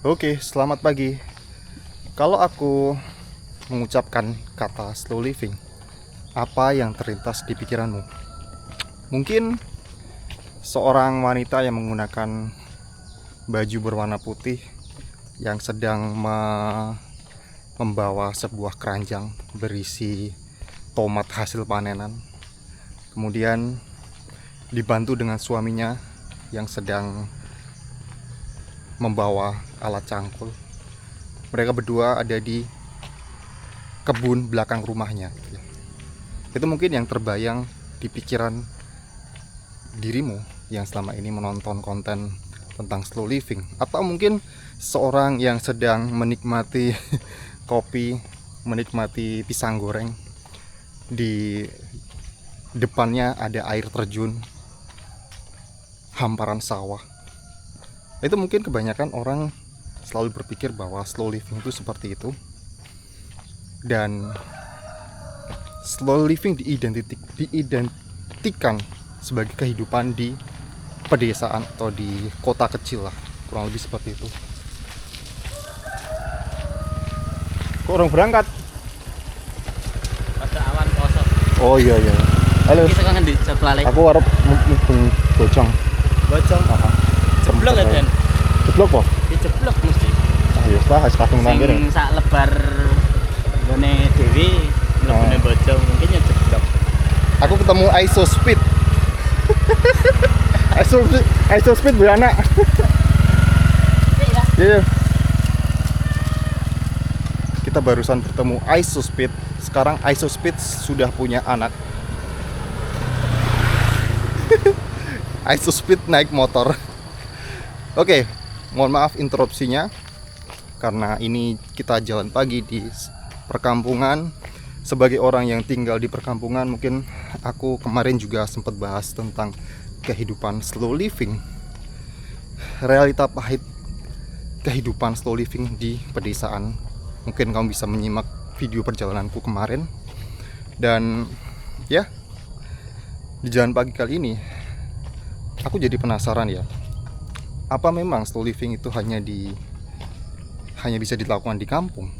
Oke, selamat pagi. Kalau aku mengucapkan kata slow living, apa yang terlintas di pikiranmu? Mungkin seorang wanita yang menggunakan baju berwarna putih yang sedang membawa sebuah keranjang berisi tomat hasil panenan. Kemudian dibantu dengan suaminya yang sedang membawa alat cangkul. Mereka berdua ada di kebun belakang rumahnya. Itu mungkin yang terbayang di pikiran dirimu yang selama ini menonton konten tentang slow living, atau mungkin seorang yang sedang menikmati kopi, menikmati pisang goreng, di depannya ada air terjun, hamparan sawah. Itu mungkin kebanyakan orang selalu berpikir bahwa slow living itu seperti itu. Dan slow living diidentikan sebagai kehidupan di pedesaan atau di kota kecil lah, kurang lebih seperti itu. Kok orang berangkat? Ada awan kosong. Oh iya. Halo. Kita kangen di Jeplalek. Aku harap mubeng bocong. Bocong. Jeblok ya, Den? Jeblok po? Dijeblok mesti. Ah iya, lah kadung nang kene. Sing sak lebar gone dhewe mlebune bocong mungkin ya jeblok. Aku ketemu ISO Speed. ISO Speed beranak. Iya. Kita barusan bertemu ISO Speed. Sekarang ISO Speed sudah punya anak. ISO Speed naik motor. Oke, mohon maaf interupsinya, karena ini kita jalan pagi di perkampungan. Sebagai orang yang tinggal di perkampungan, mungkin aku kemarin juga sempat bahas tentang kehidupan slow living, realita pahit kehidupan slow living di pedesaan. Mungkin kamu bisa menyimak video perjalananku kemarin. Dan ya, di jalan pagi kali ini aku jadi penasaran ya, apa memang slow living itu hanya bisa dilakukan di kampung?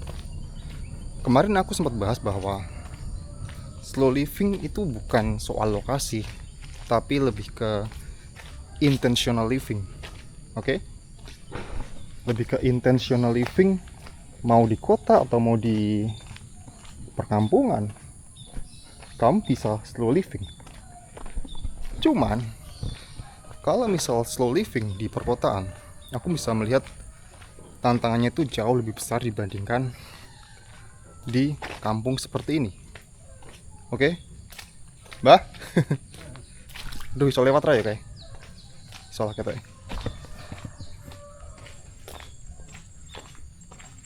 Kemarin aku sempat bahas bahwa slow living itu bukan soal lokasi, tapi lebih ke intentional living. Oke? Lebih ke intentional living, mau di kota atau mau di perkampungan, kamu bisa slow living. Cuman kalau misal slow living di perkotaan, aku bisa melihat tantangannya itu jauh lebih besar dibandingkan di kampung seperti ini. Oke? Mbah? Aduh, iso lewat raya kayak. Salah kata.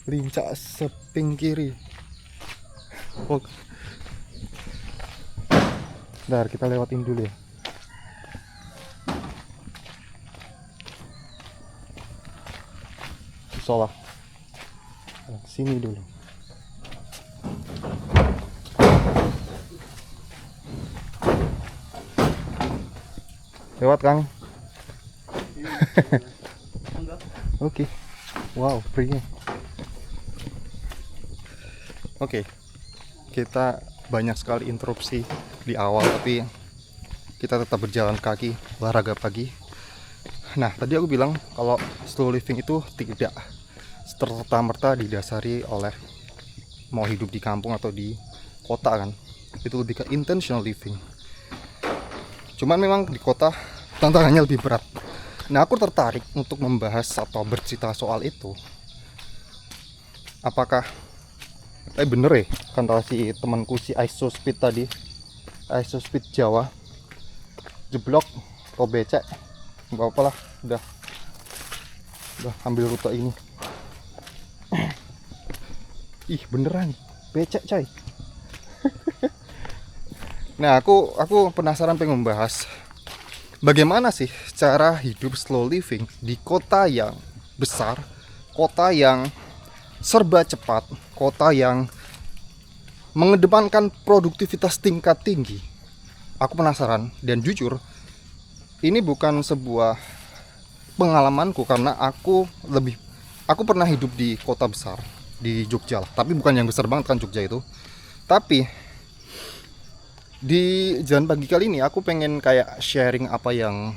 Lincak seping kiri. Oh. Bentar, kita lewatin dulu ya. Salah. Sini dulu. Lewat, Kang. Oke. Wow, free-nya. Oke. Kita banyak sekali interupsi di awal, tapi kita tetap berjalan kaki, olahraga pagi. Nah, tadi aku bilang kalau slow living itu tidak serta-merta didasari oleh mau hidup di kampung atau di kota kan. Itu lebih ke intentional living. Cuman memang di kota tantangannya lebih berat. Nah, aku tertarik untuk membahas atau bercerita soal itu. Apakah bener ya kata si temanku si ISO Speed tadi, ISO Speed Jawa, jeblok atau becek, nggak apa-apa lah, udah ambil rute ini. Ih, beneran becek coy. Nah, aku penasaran pengen membahas bagaimana sih cara hidup slow living di kota yang besar, kota yang serba cepat, kota yang mengedepankan produktivitas tingkat tinggi. Aku penasaran, dan jujur ini bukan sebuah pengalamanku karena aku lebih Aku pernah hidup di kota besar di Jogja lah, tapi bukan yang besar banget kan Jogja itu. Tapi di jalan pagi kali ini aku pengen kayak sharing apa yang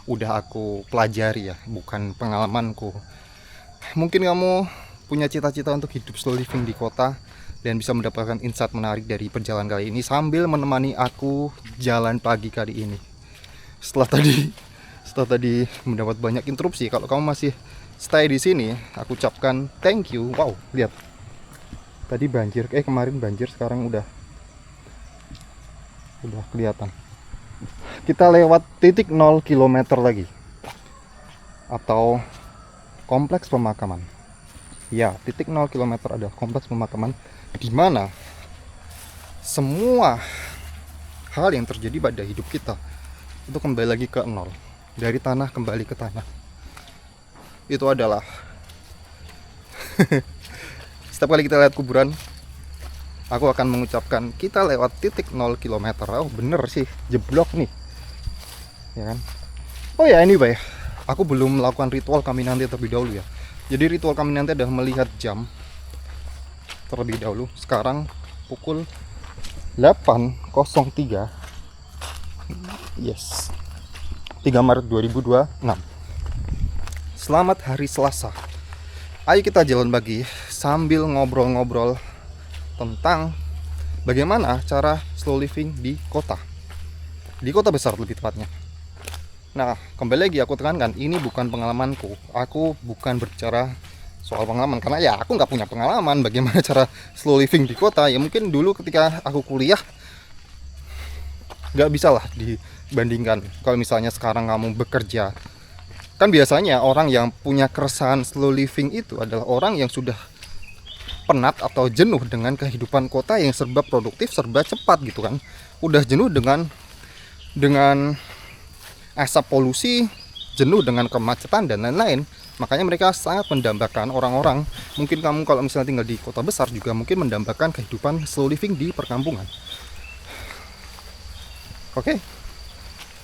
udah aku pelajari ya, bukan pengalamanku. Mungkin kamu punya cita-cita untuk hidup slow living di kota dan bisa mendapatkan insight menarik dari perjalanan kali ini sambil menemani aku jalan pagi kali ini. Setelah tadi mendapat banyak interupsi, kalau kamu masih stay di sini, aku ucapkan thank you. Wow, lihat. Tadi banjir, kemarin banjir, sekarang udah kelihatan. Kita lewat titik 0 km lagi. Atau kompleks pemakaman. Ya, titik 0 km adalah kompleks pemakaman di mana semua hal yang terjadi pada hidup kita itu kembali lagi ke nol. Dari tanah kembali ke tanah. Itu adalah setiap kali kita lihat kuburan, aku akan mengucapkan kita lewat titik 0 km. Oh bener sih, jeblok nih, ya kan. Oh ya, anyway, aku belum melakukan ritual Caminante terlebih dahulu ya. Jadi ritual Caminante adalah melihat jam terlebih dahulu. Sekarang pukul 8.03. Yes, 3 Maret 2026. Selamat hari Selasa. Ayo kita jalan pagi sambil ngobrol-ngobrol tentang bagaimana cara slow living di kota besar lebih tepatnya. Nah, kembali lagi aku tekankan, ini bukan pengalamanku. Aku bukan berbicara soal pengalaman, karena ya aku nggak punya pengalaman bagaimana cara slow living di kota. Ya mungkin dulu ketika aku kuliah nggak bisa lah dibandingkan. Kalau misalnya sekarang kamu bekerja, kan biasanya orang yang punya keresahan slow living itu adalah orang yang sudah penat atau jenuh dengan kehidupan kota yang serba produktif, serba cepat gitu kan. Udah jenuh dengan asap polusi, jenuh dengan kemacetan dan lain-lain. Makanya mereka sangat mendambakan orang-orang. Mungkin kamu kalau misalnya tinggal di kota besar juga mungkin mendambakan kehidupan slow living di perkampungan. Oke.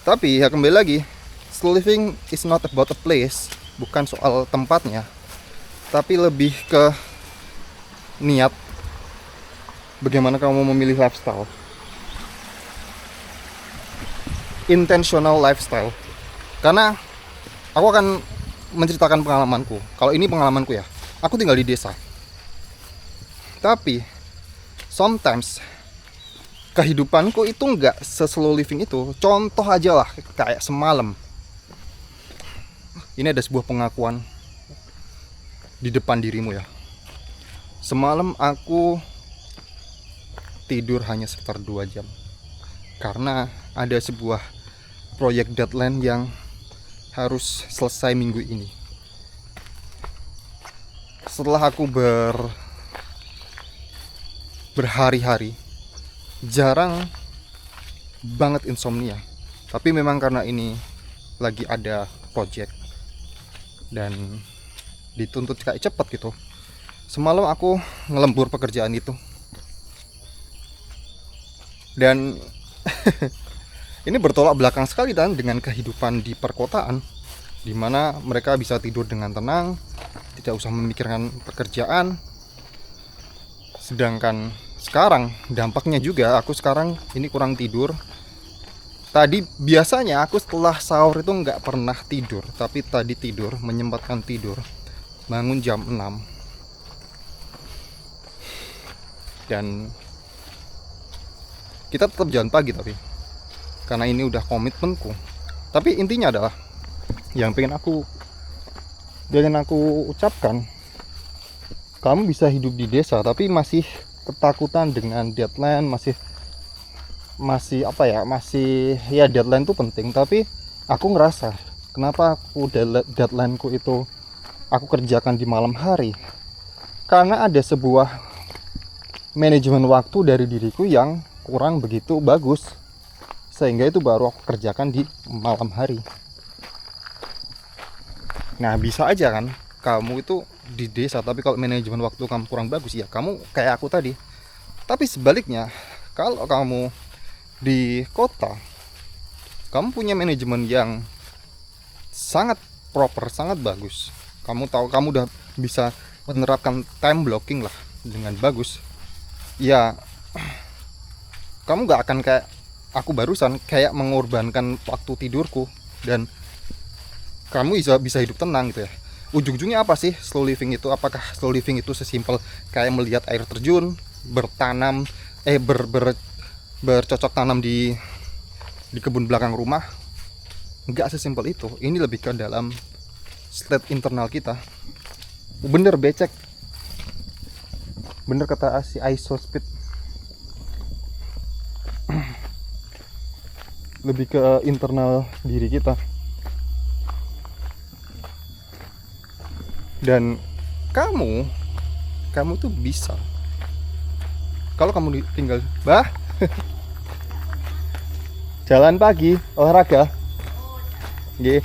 Tapi ya kembali lagi, slow living is not about a place, bukan soal tempatnya, tapi lebih ke niat bagaimana kamu memilih lifestyle, intentional lifestyle. Karena aku akan menceritakan pengalamanku. Kalau ini pengalamanku ya, aku tinggal di desa, tapi sometimes kehidupanku itu nggak se-slow living itu. Contoh aja lah, kayak semalam. Ini ada sebuah pengakuan di depan dirimu ya. Semalam aku tidur hanya sekitar 2 jam karena ada sebuah proyek deadline yang harus selesai minggu ini. Setelah aku berhari-hari jarang banget insomnia, tapi memang karena ini lagi ada project dan dituntut kayak cepet gitu. Semalam aku ngelembur pekerjaan itu dan ini bertolak belakang sekali dan dengan kehidupan di perkotaan, di mana mereka bisa tidur dengan tenang, tidak usah memikirkan pekerjaan. Sedangkan sekarang dampaknya juga aku sekarang ini kurang tidur. Tadi biasanya aku setelah sahur itu nggak pernah tidur, tapi tadi tidur, menyempatkan tidur, bangun jam 6. Dan kita tetap jalan pagi tapi karena ini udah komitmenku. Tapi intinya adalah yang pengen aku ucapkan, kamu bisa hidup di desa tapi masih ketakutan dengan deadline, masih ya deadline itu penting. Tapi aku ngerasa kenapa deadlineku itu aku kerjakan di malam hari, karena ada sebuah manajemen waktu dari diriku yang kurang begitu bagus, sehingga itu baru aku kerjakan di malam hari. Nah, bisa aja kan kamu itu di desa tapi kalau manajemen waktu kamu kurang bagus, ya kamu kayak aku tadi. Tapi sebaliknya, kalau kamu di kota, kamu punya manajemen yang sangat proper, sangat bagus, kamu tahu, kamu udah bisa menerapkan time blocking lah dengan bagus, ya kamu nggak akan kayak aku barusan, kayak mengorbankan waktu tidurku, dan kamu bisa hidup tenang gitu ya. Ujung-ujungnya apa sih slow living itu? Apakah slow living itu sesimpel kayak melihat air terjun, bertanam, bercocok tanam di kebun belakang rumah? Nggak sesimpel itu. Ini lebih ke dalam state internal kita. Bener becek, bener kata si Isospit, lebih ke internal diri kita. Dan kamu tuh bisa, kalau kamu tinggal jalan pagi, olahraga, nggih.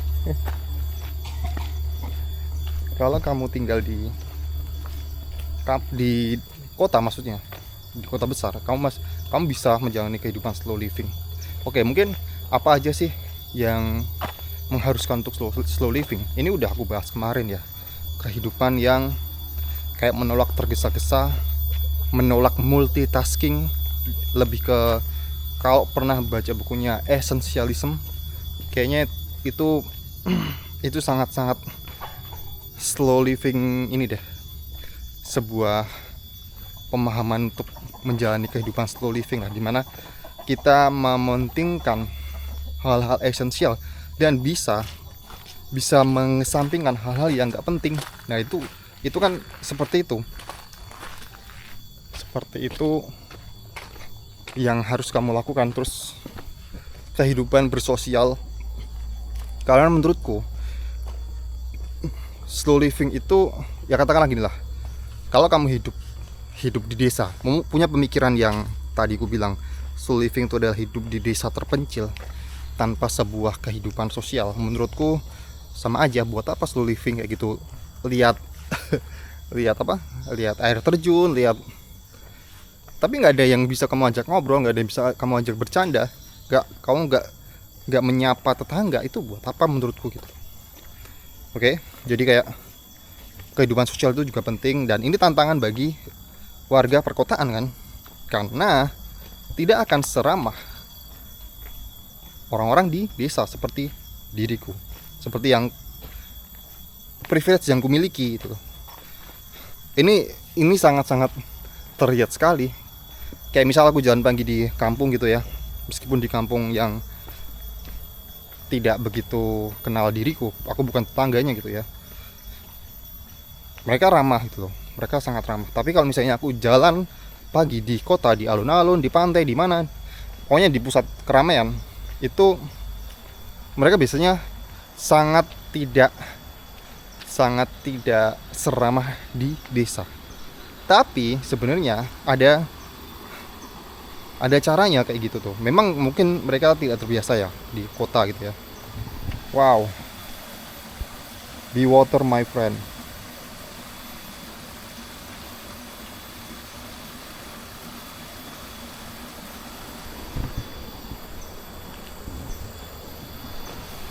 Kalau kamu tinggal di kota, maksudnya di kota besar, kamu bisa menjalani kehidupan slow living. Oke, mungkin apa aja sih yang mengharuskan untuk slow living? Ini udah aku bahas kemarin ya. Kehidupan yang kayak menolak tergesa-gesa, menolak multitasking, lebih ke, kalau pernah baca bukunya Essentialism, kayaknya itu itu sangat-sangat slow living ini deh, sebuah pemahaman untuk menjalani kehidupan slow living lah, dimana kita mementingkan hal-hal esensial dan bisa mengesampingkan hal-hal yang nggak penting. Nah itu kan seperti itu yang harus kamu lakukan. Terus kehidupan bersosial, karena menurutku slow living itu, ya katakanlah gini lah, kalau kamu hidup di desa, punya pemikiran yang tadi aku bilang slow living itu adalah hidup di desa terpencil tanpa sebuah kehidupan sosial, menurutku sama aja. Buat apa slow living kayak gitu? Lihat lihat air terjun, tapi nggak ada yang bisa kamu ajak ngobrol, nggak ada yang bisa kamu ajak bercanda, kamu nggak menyapa tetangga. Itu buat apa menurutku gitu. Oke, jadi kayak kehidupan sosial itu juga penting, dan ini tantangan bagi warga perkotaan kan, karena tidak akan seramah orang-orang di desa seperti diriku, seperti yang privilege yang kumiliki gitu. Ini sangat-sangat terlihat sekali. Kayak misal aku jalan pagi di kampung gitu ya, meskipun di kampung yang tidak begitu kenal diriku, aku bukan tetangganya gitu ya, mereka ramah gitu loh, mereka sangat ramah. Tapi kalau misalnya aku jalan pagi di kota, di alun-alun, di pantai, di mana, pokoknya di pusat keramaian, itu mereka biasanya sangat tidak seramah di desa. Tapi sebenarnya ada caranya kayak gitu tuh. Memang mungkin mereka tidak terbiasa ya di kota gitu ya. Wow, be water my friend.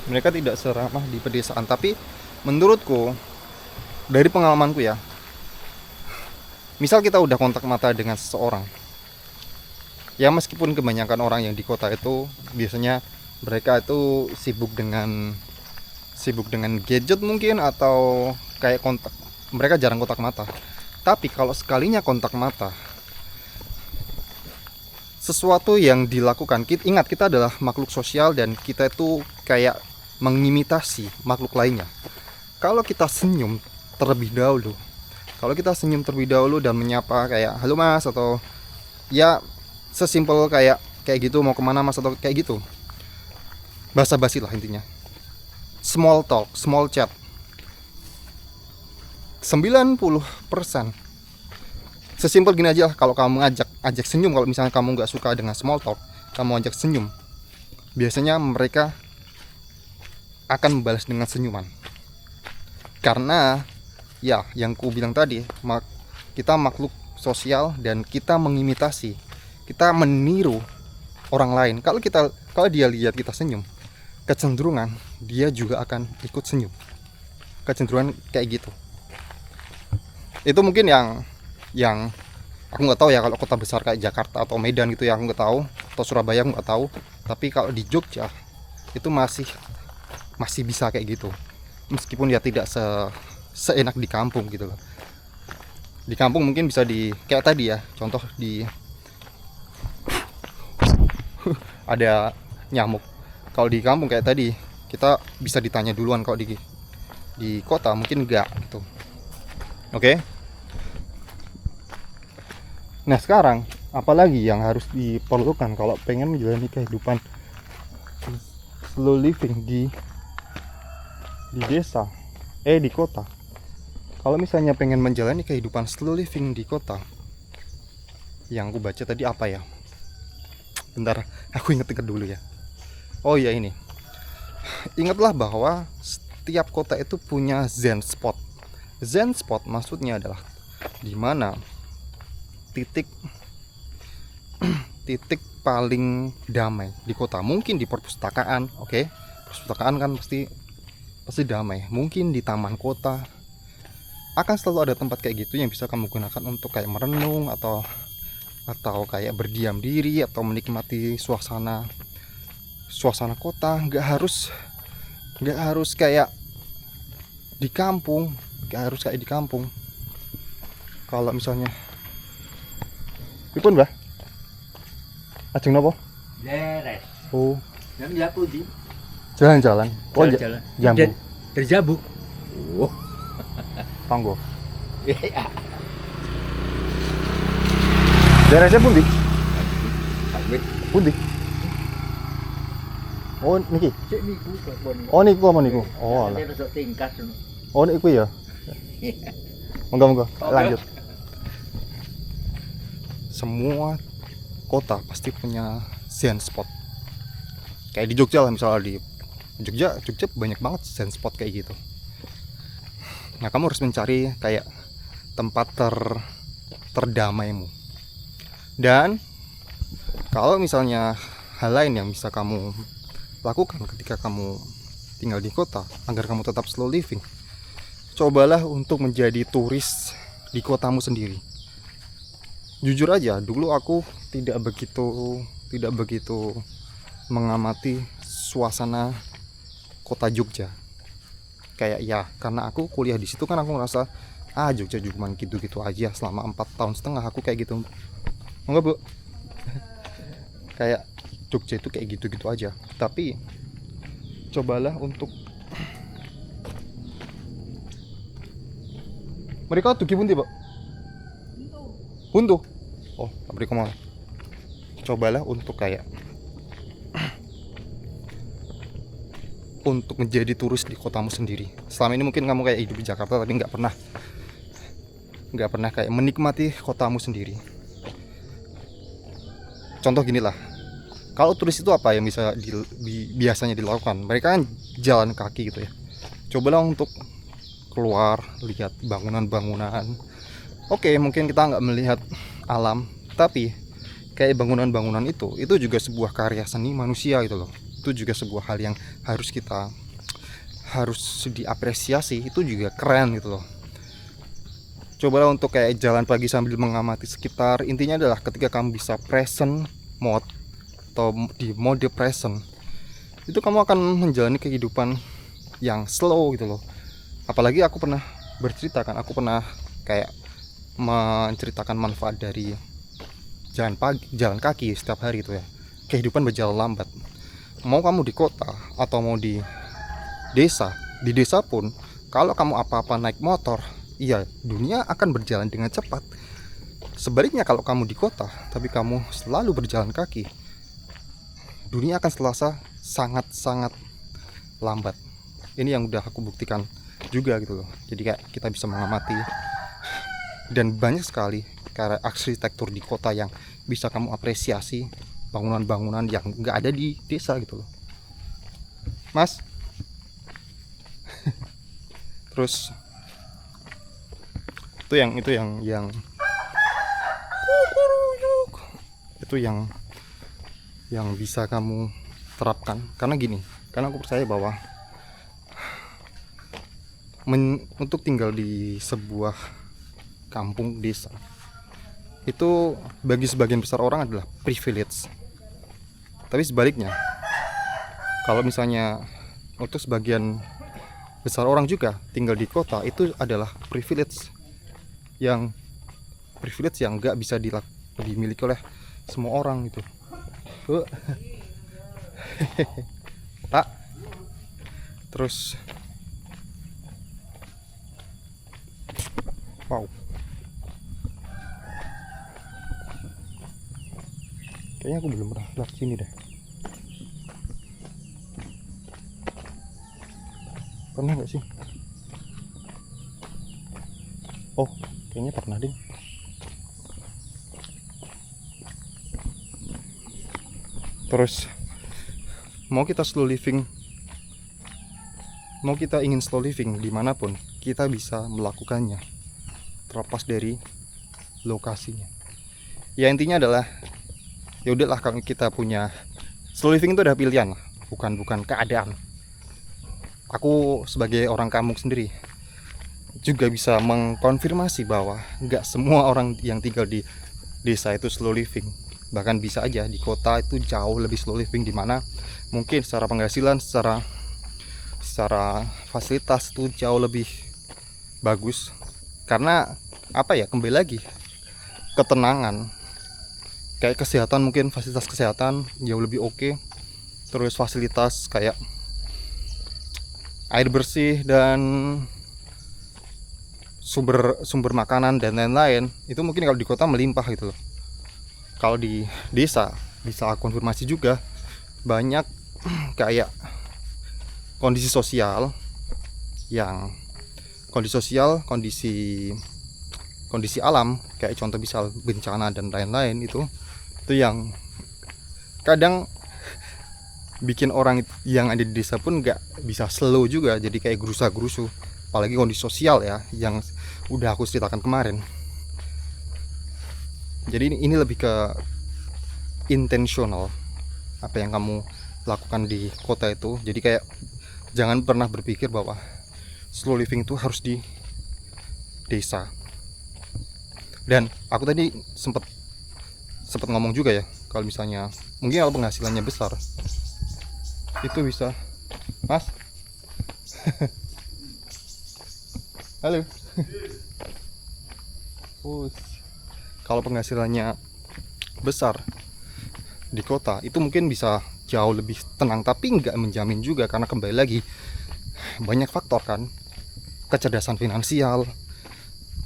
Mereka tidak seramah di pedesaan. Tapi menurutku, dari pengalamanku ya, misal kita udah kontak mata dengan seseorang, ya meskipun kebanyakan orang yang di kota itu biasanya mereka itu sibuk dengan gadget mungkin, atau kayak mereka jarang kontak mata. Tapi kalau sekalinya kontak mata, sesuatu yang dilakukan, ingat kita adalah makhluk sosial dan kita itu kayak mengimitasi makhluk lainnya. Kalau kita senyum terlebih dahulu, dan menyapa kayak halo mas, atau ya sesimpel kayak gitu, mau kemana mas, atau kayak gitu, basa-basi lah intinya, small talk, small chat, 90% sesimpel gini aja lah. Kalau kamu ajak senyum, kalau misalnya kamu nggak suka dengan small talk, kamu ajak senyum, biasanya mereka akan membalas dengan senyuman. Karena ya yang ku bilang tadi, kita makhluk sosial dan kita mengimitasi, kita meniru orang lain. Kalau dia lihat kita senyum, kecenderungan dia juga akan ikut senyum. kecenderungan kayak gitu. Itu mungkin yang aku nggak tahu ya, kalau kota besar kayak Jakarta atau Medan gitu ya aku nggak tahu, atau Surabaya aku nggak tahu. Tapi kalau di Jogja itu masih bisa kayak gitu, meskipun ya tidak seenak di kampung gitu loh. Di kampung mungkin bisa di kayak tadi ya, contoh di ada nyamuk. Kalau di kampung kayak tadi kita bisa ditanya duluan, kalau di kota mungkin enggak gitu. Oke. Nah sekarang apalagi yang harus diperlukan kalau pengen menjalani kehidupan slow living di desa, di kota. Kalau misalnya pengen menjalani kehidupan slow living di kota, yang aku baca tadi apa ya? Bentar, aku inget-inget dulu ya. Oh iya ini. Ingatlah bahwa setiap kota itu punya zen spot. Zen spot maksudnya adalah di mana titik titik paling damai di kota. Mungkin di perpustakaan, oke. Perpustakaan kan pasti damai. Mungkin di taman kota. Akan selalu ada tempat kayak gitu yang bisa kamu gunakan untuk kayak merenung atau kayak berdiam diri atau menikmati suasana kota. Nggak harus kayak di kampung, Kalau misalnya Pripun, Mbah? Ajeng nopo? Beres. Oh, Yang jago di jalan-jalan. Oh, jalan. jambu. Terjabuk. Oh. Tanggo. Iya. Daerahnya pundi? Sawit. Pundi? Oh, niki. Cek niku kebon. Oh, niku apa niku? Oh, alah. Ada besok tingkat. Oh, niku ya. Monggo, lanjut. Semua kota pasti punya zen spot. Kayak di Jogja lah, misalnya di Jogja banyak banget zen spot kayak gitu. Nah, kamu harus mencari kayak tempat terdamaimu. Dan kalau misalnya hal lain yang bisa kamu lakukan ketika kamu tinggal di kota agar kamu tetap slow living, cobalah untuk menjadi turis di kotamu sendiri. Jujur aja, dulu aku tidak begitu mengamati suasana kota Jogja. Kayak ya, karena aku kuliah di situ kan aku ngerasa Jogja cuma gitu-gitu aja selama 4,5 tahun aku kayak gitu. Enggak, Bu. Kayak Jogja itu kayak gitu-gitu aja. Tapi cobalah untuk mereka tuh gimana, Pak? Buntu. Oh, pabrik kemana? Cobalah untuk kayak untuk menjadi turis di kotamu sendiri. Selama ini mungkin kamu kayak hidup di Jakarta tapi nggak pernah kayak menikmati kotamu sendiri. Contoh gini lah, kalau turis itu apa yang bisa biasanya dilakukan? Mereka kan jalan kaki gitu ya. Cobalah untuk keluar, lihat bangunan-bangunan. Oke, mungkin kita nggak melihat alam, tapi kayak bangunan-bangunan itu juga sebuah karya seni manusia gitu loh. Itu juga sebuah hal yang harus diapresiasi. Itu juga keren gitu loh. Cobalah untuk kayak jalan pagi sambil mengamati sekitar. Intinya adalah ketika kamu bisa present mode atau di mode present, itu kamu akan menjalani kehidupan yang slow gitu loh. Apalagi aku pernah kayak menceritakan manfaat dari jalan kaki setiap hari itu ya. Kehidupan berjalan lambat. Mau kamu di kota atau mau di desa pun, kalau kamu apa-apa naik motor, iya, dunia akan berjalan dengan cepat. Sebaliknya kalau kamu di kota tapi kamu selalu berjalan kaki, dunia akan sangat-sangat lambat. Ini yang udah aku buktikan juga gitu loh. Jadi kayak kita bisa mengamati, dan banyak sekali karya arsitektur di kota yang bisa kamu apresiasi, bangunan-bangunan yang nggak ada di desa gitu loh, Mas. Terus itu yang bisa kamu terapkan. Karena gini, karena aku percaya bahwa untuk tinggal di sebuah kampung desa itu bagi sebagian besar orang adalah privilege. Tapi sebaliknya, kalau misalnya untuk sebagian besar orang juga tinggal di kota, itu adalah yang nggak bisa dimiliki oleh semua orang gitu. Tak. Terus wow. Kayaknya aku belum pernah lewat sini deh. Pernah nggak sih? Oh, kayaknya pernah deh. Terus mau kita ingin slow living dimanapun, kita bisa melakukannya terlepas dari lokasinya. Ya intinya adalah, ya udahlah, kalau kita punya slow living itu ada pilihan, bukan keadaan. Aku sebagai orang kampung sendiri juga bisa mengkonfirmasi bahwa nggak semua orang yang tinggal di desa itu slow living. Bahkan bisa aja di kota itu jauh lebih slow living, dimana mungkin secara penghasilan, secara fasilitas itu jauh lebih bagus. Karena apa ya, kembali lagi ketenangan, kayak kesehatan, mungkin fasilitas kesehatan jauh lebih oke. Terus fasilitas kayak air bersih dan sumber makanan dan lain-lain itu mungkin kalau di kota melimpah gitu loh. Kalau di desa bisa konfirmasi juga banyak kayak kondisi sosial, kondisi alam, kayak contoh misal bencana dan lain-lain, itu yang kadang bikin orang yang ada di desa pun nggak bisa slow juga, jadi kayak gerusa-gerusu. Apalagi kondisi sosial ya, yang udah aku ceritakan kemarin. Jadi ini lebih ke intentional apa yang kamu lakukan di kota itu. Jadi kayak jangan pernah berpikir bahwa slow living itu harus di desa. Dan aku tadi sempat ngomong juga ya, kalau misalnya mungkin kalau penghasilannya besar itu bisa, Mas. Halo. Kalau penghasilannya besar di kota itu mungkin bisa jauh lebih tenang, tapi nggak menjamin juga, karena kembali lagi banyak faktor kan. Kecerdasan finansial,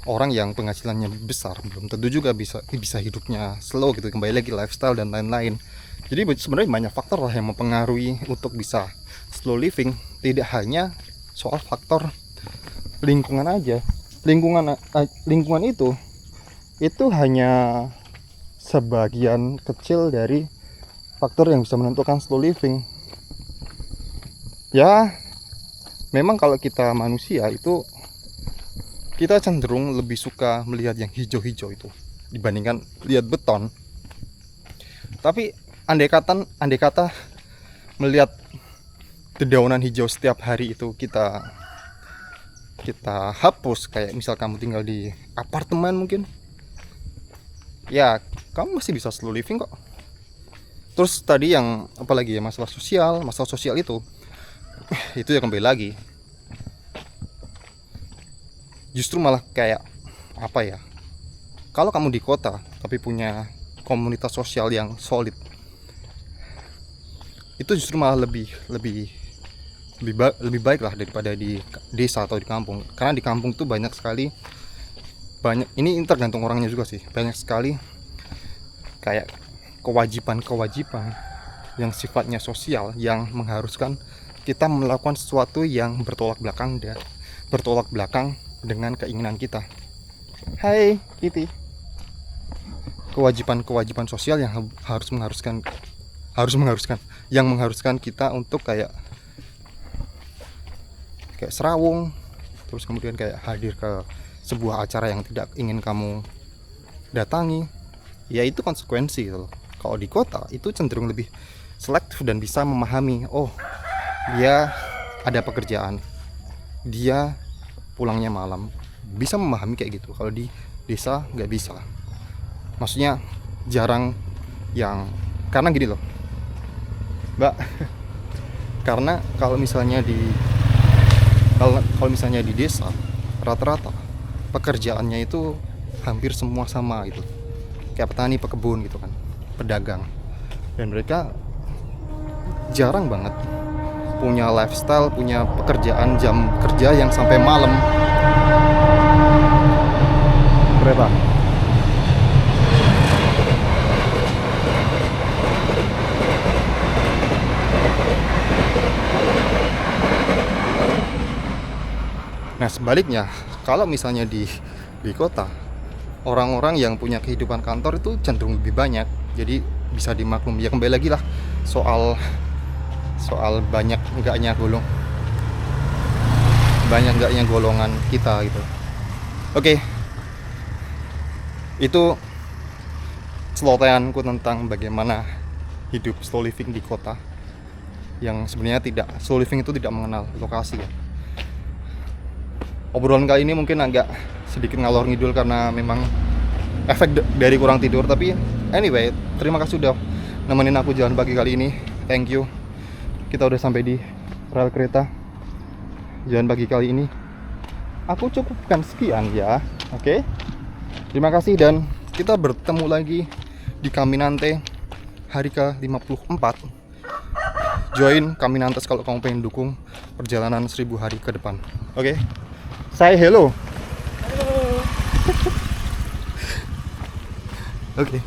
orang yang penghasilannya besar belum tentu juga bisa hidupnya slow gitu, kembali lagi lifestyle dan lain-lain. Jadi sebenarnya banyak faktor lah yang mempengaruhi untuk bisa slow living, tidak hanya soal faktor lingkungan aja. Lingkungan itu hanya sebagian kecil dari faktor yang bisa menentukan slow living. Ya, memang kalau kita manusia itu kita cenderung lebih suka melihat yang hijau-hijau itu dibandingkan lihat beton. Tapi andai kata melihat dedaunan hijau setiap hari itu kita hapus, kayak misal kamu tinggal di apartemen mungkin, ya kamu masih bisa slow living kok. Terus tadi yang apalagi ya, masalah sosial itu ya kembali lagi, justru malah kayak apa ya, kalau kamu di kota tapi punya komunitas sosial yang solid, itu justru malah lebih baik lah daripada di desa atau di kampung. Karena di kampung tuh banyak ini tergantung orangnya juga sih, banyak sekali kayak kewajiban yang sifatnya sosial, yang mengharuskan kita melakukan sesuatu yang bertolak belakang dengan keinginan kita. Hai Kitty. Kewajiban sosial yang mengharuskan kita untuk kayak serawung, terus kemudian kayak hadir ke sebuah acara yang tidak ingin kamu datangi. Ya itu konsekuensi gitu loh. Kalau di kota itu cenderung lebih selektif dan bisa memahami, oh dia ada pekerjaan, dia pulangnya malam, bisa memahami kayak gitu. Kalau di desa nggak bisa, maksudnya jarang yang, karena gini loh Mbak, karena kalau misalnya di desa rata-rata pekerjaannya itu hampir semua sama gitu, kayak petani, pekebun gitu kan, pedagang, dan mereka jarang banget punya lifestyle, punya pekerjaan jam kerja yang sampai malam. Berapa? Nah sebaliknya, kalau misalnya di kota, orang-orang yang punya kehidupan kantor itu cenderung lebih banyak, jadi bisa dimaklumi. Ya kembali lagi lah soal banyak enggaknya golongan kita gitu. Oke, itu seloteanku tentang bagaimana hidup slow living di kota, yang sebenarnya slow living itu tidak mengenal lokasi ya. Obrolan kali ini mungkin agak sedikit ngalor ngidul karena memang efek dari kurang tidur, tapi anyway, terima kasih udah nemenin aku jalan pagi kali ini. Thank you. Kita udah sampai di rel kereta. Jalan pagi kali ini aku cukupkan sekian ya. Oke. Terima kasih, dan kita bertemu lagi di Caminante hari ke-54. Join Caminantes kalau kamu pengen dukung perjalanan 1000 hari ke depan. Oke. Say hello. Halo. Oke.